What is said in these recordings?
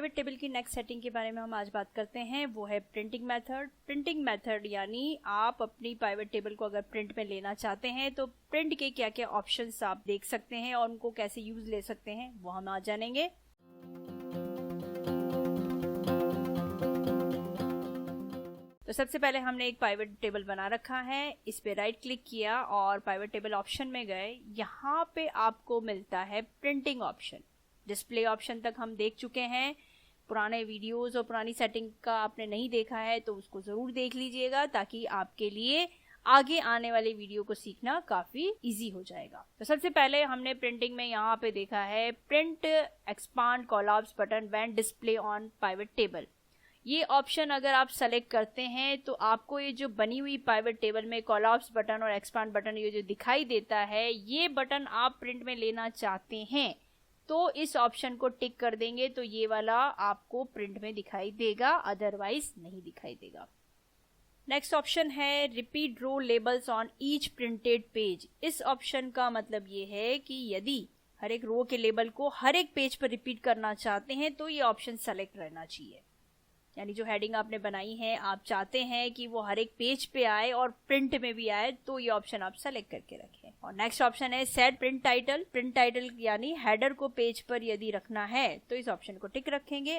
Pivot table की next setting के बारे में हम आज बात करते हैं, वो है प्रिंटिंग मेथड। प्रिंटिंग मेथड यानी आप अपनी पाइवट टेबल को अगर प्रिंट में लेना चाहते हैं तो प्रिंट के क्या क्या ऑप्शंस आप देख सकते हैं और उनको कैसे यूज ले सकते हैं वो हम आज जानेंगे। तो सबसे पहले हमने एक पाइवट टेबल बना रखा है, इस पे राइट क्लिक किया और पाइवट टेबल ऑप्शन में गए। यहाँ पे आपको मिलता है प्रिंटिंग ऑप्शन। डिस्प्ले ऑप्शन तक हम देख चुके हैं। पुराने वीडियोस और पुरानी सेटिंग का आपने नहीं देखा है तो उसको जरूर देख लीजिएगा, ताकि आपके लिए आगे आने वाले वीडियो को सीखना काफी इजी हो जाएगा। तो सबसे पहले हमने प्रिंटिंग में यहाँ पे देखा है print expand collapse button when display on pivot table. ये ऑप्शन अगर आप सेलेक्ट करते हैं तो आपको ये जो बनी हुई पाइवट टेबल में कॉलअप्स बटन और एक्सपांड बटन ये जो दिखाई देता है, ये बटन आप प्रिंट में लेना चाहते हैं तो इस ऑप्शन को टिक कर देंगे तो ये वाला आपको प्रिंट में दिखाई देगा, अदरवाइज नहीं दिखाई देगा। नेक्स्ट ऑप्शन है repeat row labels on each printed page. इस ऑप्शन का मतलब ये है कि यदि हर एक रो के लेबल को हर एक पेज पर रिपीट करना चाहते हैं तो ये ऑप्शन सेलेक्ट रहना चाहिए। यानी जो हेडिंग आपने बनाई है आप चाहते हैं कि वो हर एक पेज पे आए और प्रिंट में भी आए, तो ये ऑप्शन आप सेलेक्ट करके रखें। और नेक्स्ट ऑप्शन है set print title. Print title यानी हेडर को पेज पर यदि रखना है तो इस ऑप्शन को टिक रखेंगे।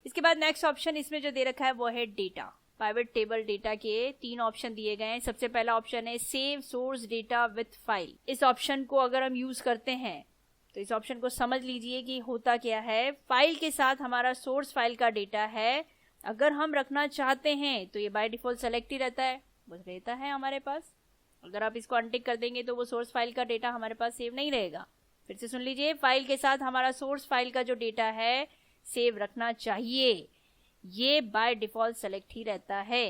इसके बाद नेक्स्ट ऑप्शन इसमें जो दे रखा है वो है डेटा। पाइवट टेबल डेटा के 3 ऑप्शन दिए गए हैं। सबसे पहला ऑप्शन है save source data with file. इस ऑप्शन को अगर हम यूज करते हैं तो इस ऑप्शन को समझ लीजिए कि होता क्या है। फाइल के साथ हमारा सोर्स फाइल का डेटा है, अगर हम रखना चाहते हैं तो ये बाय डिफॉल्ट सेलेक्ट ही रहता है, बस रहता है हमारे पास। अगर आप इसको अनटिक कर देंगे तो वो सोर्स फाइल का डेटा हमारे पास सेव नहीं रहेगा। फिर से सुन लीजिए, फाइल के साथ हमारा सोर्स फाइल का जो डेटा है सेव रखना चाहिए, ये बाय डिफॉल्ट सेलेक्ट ही रहता है।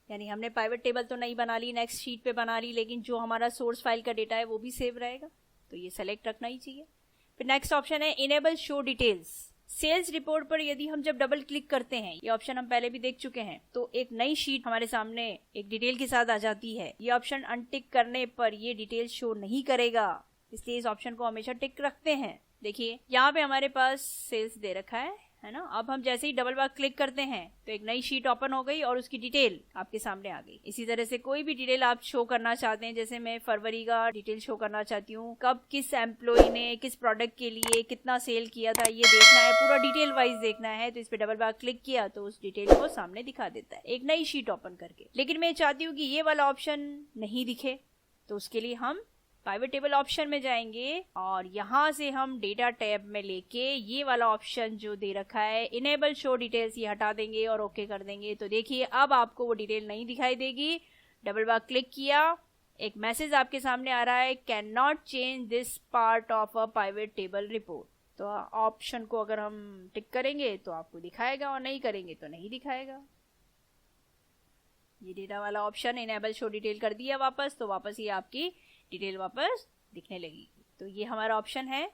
यानी हमने पाइवट टेबल तो नहीं बना ली, नेक्स्ट शीट पे बना ली, लेकिन जो हमारा सोर्स फाइल का डेटा है वो भी सेव रहेगा, तो ये सेलेक्ट रखना ही चाहिए। फिर नेक्स्ट ऑप्शन है enable show details. Sales report पर यदि हम जब डबल क्लिक करते हैं, ये ऑप्शन हम पहले भी देख चुके हैं, तो एक नई शीट हमारे सामने एक डिटेल के साथ आ जाती है। ये ऑप्शन अनटिक करने पर ये डिटेल शो नहीं करेगा, इसलिए इस ऑप्शन को हमेशा टिक रखते हैं। देखिए यहाँ पे हमारे पास सेल्स दे रखा है ना। अब हम जैसे ही डबल बार क्लिक करते हैं तो एक नई शीट ओपन हो गई और उसकी डिटेल आपके सामने आ गई। इसी तरह से कोई भी डिटेल आप शो करना चाहते हैं, जैसे मैं फरवरी का डिटेल शो करना चाहती हूँ, कब किस एम्प्लॉय ने किस प्रोडक्ट के लिए कितना सेल किया था ये देखना है, पूरा डिटेल वाइज देखना है, तो इस पे डबल बार क्लिक किया तो उस डिटेल को सामने दिखा देता है एक नई शीट ओपन करके। लेकिन मैं चाहती हूँ कि ये वाला ऑप्शन नहीं दिखे, तो उसके लिए हम पाइवट टेबल ऑप्शन में जाएंगे और यहाँ से हम डेटा टैब में लेके ये वाला ऑप्शन जो दे रखा है इनेबल शो डिटेल्स, ये हटा देंगे और ओके कर देंगे। तो देखिए अब आपको वो डिटेल नहीं दिखाई देगी। डबल बार क्लिक किया, एक मैसेज आपके सामने आ रहा है can not change this part of a pivot table report. तो ऑप्शन को अगर हम टिक करेंगे तो आपको दिखाएगा और नहीं करेंगे तो नहीं दिखाएगा। ये डेटा वाला ऑप्शन इनेबल शो डिटेल कर दिया वापस, तो वापस ये आपकी डिटेल वापस दिखने लगेगी। तो ये हमारा ऑप्शन है।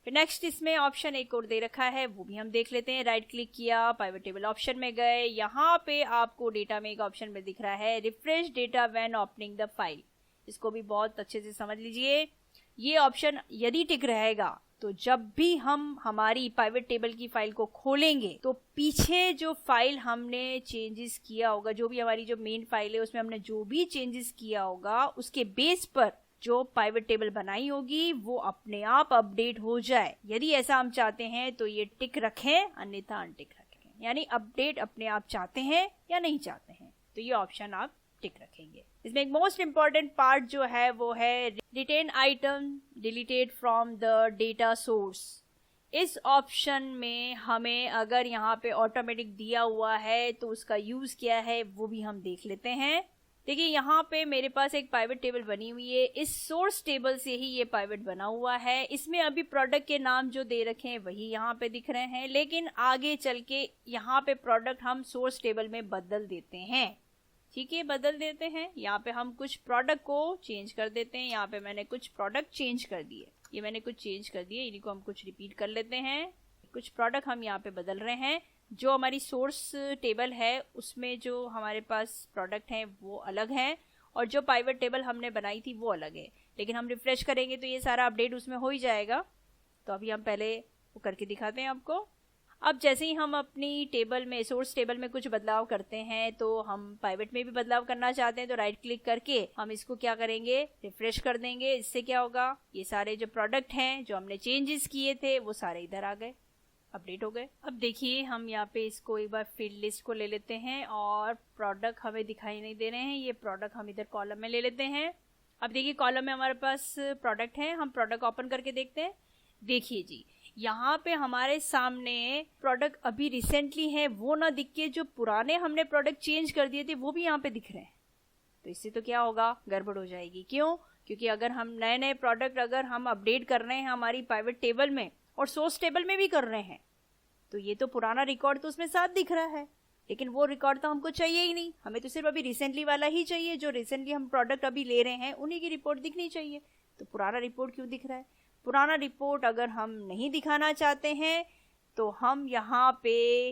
फिर नेक्स्ट इसमें ऑप्शन एक और दे रखा है, वो भी हम देख लेते हैं। राइट क्लिक किया, पाइवट टेबल ऑप्शन में गए, यहाँ पे आपको डेटा में एक ऑप्शन में दिख रहा है refresh data when opening the file. इसको भी बहुत अच्छे से समझ लीजिए। ये ऑप्शन यदि टिक रहेगा तो जब भी हम हमारी पाइवट टेबल की फाइल को खोलेंगे तो पीछे जो फाइल हमने चेंजेस किया होगा, जो भी हमारी जो मेन फाइल है उसमें हमने जो भी चेंजेस किया होगा, उसके बेस पर जो पाइवट टेबल बनाई होगी वो अपने आप अपडेट हो जाए। यदि ऐसा हम चाहते हैं तो ये टिक रखें, अन्यथा अनटिक रखें। यानी अपडेट अपने आप चाहते हैं या नहीं चाहते हैं तो ये ऑप्शन आप टिक रखेंगे। इसमें एक मोस्ट इंपॉर्टेंट पार्ट जो है वो है retain item deleted from the data source. इस ऑप्शन में हमें अगर यहाँ पे ऑटोमेटिक दिया हुआ है तो उसका यूज क्या है वो भी हम देख लेते हैं। देखिए यहाँ पे मेरे पास एक पाइवट टेबल बनी हुई है, इस सोर्स टेबल से ही ये पाइवट बना हुआ है। इसमें अभी प्रोडक्ट के नाम जो दे रखे हैं वही यहाँ पे दिख रहे हैं, लेकिन आगे चल के यहाँ पे प्रोडक्ट हम सोर्स टेबल में बदल देते हैं। ठीक है, बदल देते हैं। यहाँ पे हम कुछ प्रोडक्ट को चेंज कर देते हैं। यहाँ पे मैंने कुछ प्रोडक्ट चेंज कर दिए, ये मैंने कुछ चेंज कर दिए, इन्हीं को हम कुछ रिपीट कर लेते हैं। कुछ प्रोडक्ट हम यहाँ पे बदल रहे हैं। जो हमारी सोर्स टेबल है उसमें जो हमारे पास प्रोडक्ट हैं वो अलग हैं और जो पाइवट टेबल हमने बनाई थी वो अलग है। लेकिन हम रिफ्रेश करेंगे तो ये सारा अपडेट उसमें हो ही जाएगा। तो अभी हम पहले वो करके दिखाते हैं आपको। अब जैसे ही हम अपनी टेबल में, सोर्स टेबल में कुछ बदलाव करते हैं, तो हम पाइवट में भी बदलाव करना चाहते हैं, तो राइट क्लिक करके हम इसको क्या करेंगे, रिफ्रेश कर देंगे। इससे क्या होगा, ये सारे जो प्रोडक्ट हैं जो हमने चेंजेस किए थे वो सारे इधर आ गए, अपडेट हो गए। अब देखिए हम यहाँ पे इसको एक बार फील्ड लिस्ट को ले लेते हैं और प्रोडक्ट हमें दिखाई नहीं दे रहे हैं, ये प्रोडक्ट हम इधर कॉलम में ले लेते हैं। अब देखिए कॉलम में हमारे पास प्रोडक्ट है, हम प्रोडक्ट ओपन करके देखते हैं। देखिए जी यहाँ पे हमारे सामने प्रोडक्ट अभी रिसेंटली है वो ना दिख के जो पुराने हमने प्रोडक्ट चेंज कर दिए थे वो भी यहाँ पे दिख रहे हैं। तो इससे तो क्या होगा, गड़बड़ हो जाएगी। क्यों? क्योंकि अगर हम नए नए प्रोडक्ट अगर हम अपडेट कर रहे हैं हमारी पाइवट टेबल में और सोर्स टेबल में भी कर रहे हैं, तो ये तो पुराना रिकॉर्ड तो उसमें साथ दिख रहा है, लेकिन वो रिकॉर्ड तो हमको चाहिए ही नहीं। हमें तो सिर्फ अभी रिसेंटली वाला ही चाहिए, जो रिसेंटली हम प्रोडक्ट अभी ले रहे हैं उन्हीं की रिपोर्ट दिखनी चाहिए। तो पुराना रिपोर्ट क्यों दिख रहा है? पुराना रिपोर्ट अगर हम नहीं दिखाना चाहते हैं तो हम यहाँ पे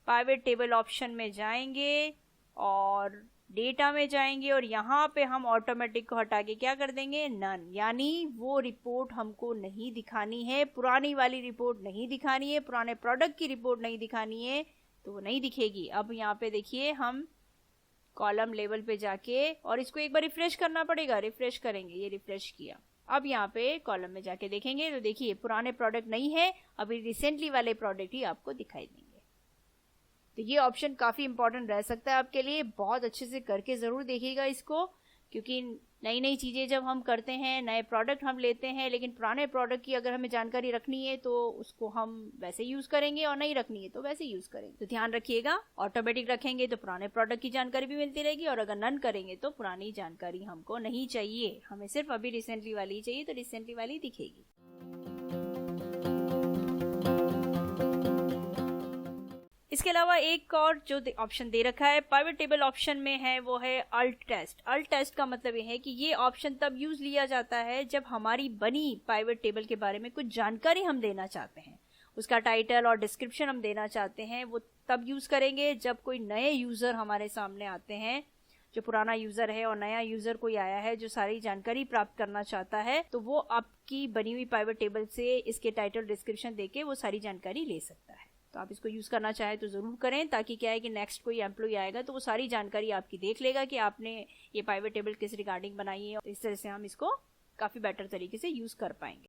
पाइवट टेबल ऑप्शन में जाएंगे और डेटा में जाएंगे और यहाँ पे हम ऑटोमेटिक को हटा के क्या कर देंगे, नन, यानी वो रिपोर्ट हमको नहीं दिखानी है, पुरानी वाली रिपोर्ट नहीं दिखानी है, पुराने प्रोडक्ट की रिपोर्ट नहीं दिखानी है, तो वो नहीं दिखेगी। अब यहाँ पे देखिए हम कॉलम लेवल पे जाके और इसको एक बार रिफ्रेश करना पड़ेगा, रिफ्रेश करेंगे, ये रिफ्रेश किया। अब यहाँ पे कॉलम में जाके देखेंगे तो देखिए पुराने प्रोडक्ट नहीं है, अभी रिसेंटली वाले प्रोडक्ट ही आपको दिखाई देंगे। तो ये ऑप्शन काफी इंपॉर्टेंट रह सकता है आपके लिए, बहुत अच्छे से करके जरूर देखिएगा इसको, क्योंकि नई नई चीजें जब हम करते हैं, नए प्रोडक्ट हम लेते हैं, लेकिन पुराने प्रोडक्ट की अगर हमें जानकारी रखनी है तो उसको हम वैसे यूज करेंगे और नहीं रखनी है तो वैसे यूज करेंगे। तो ध्यान रखिएगा, ऑटोमेटिक रखेंगे तो पुराने प्रोडक्ट की जानकारी भी मिलती रहेगी और अगर नन करेंगे तो पुरानी जानकारी हमको नहीं चाहिए, हमें सिर्फ अभी रिसेंटली वाली ही चाहिए, तो रिसेंटली वाली दिखेगी। इसके अलावा एक और जो ऑप्शन दे रखा है पाइवट टेबल ऑप्शन में है वो है अल्ट टेस्ट। अल्ट टेस्ट का मतलब ये है कि ये ऑप्शन तब यूज लिया जाता है जब हमारी बनी पाइवट टेबल के बारे में कुछ जानकारी हम देना चाहते हैं, उसका टाइटल और डिस्क्रिप्शन हम देना चाहते हैं, वो तब यूज करेंगे जब कोई नए यूजर हमारे सामने आते हैं, जो पुराना यूजर है और नया यूजर कोई आया है जो सारी जानकारी प्राप्त करना चाहता है, तो वो आपकी बनी हुई पाइवट टेबल से इसके टाइटल डिस्क्रिप्शन देके वो सारी जानकारी ले सकता है। तो आप इसको यूज करना चाहे तो जरूर करें, ताकि क्या है कि नेक्स्ट कोई एम्प्लॉय आएगा तो वो सारी जानकारी आपकी देख लेगा कि आपने ये पाइवट टेबल किस रिगार्डिंग बनाई है। तो इस तरह से हम इसको काफी बेटर तरीके से यूज कर पाएंगे।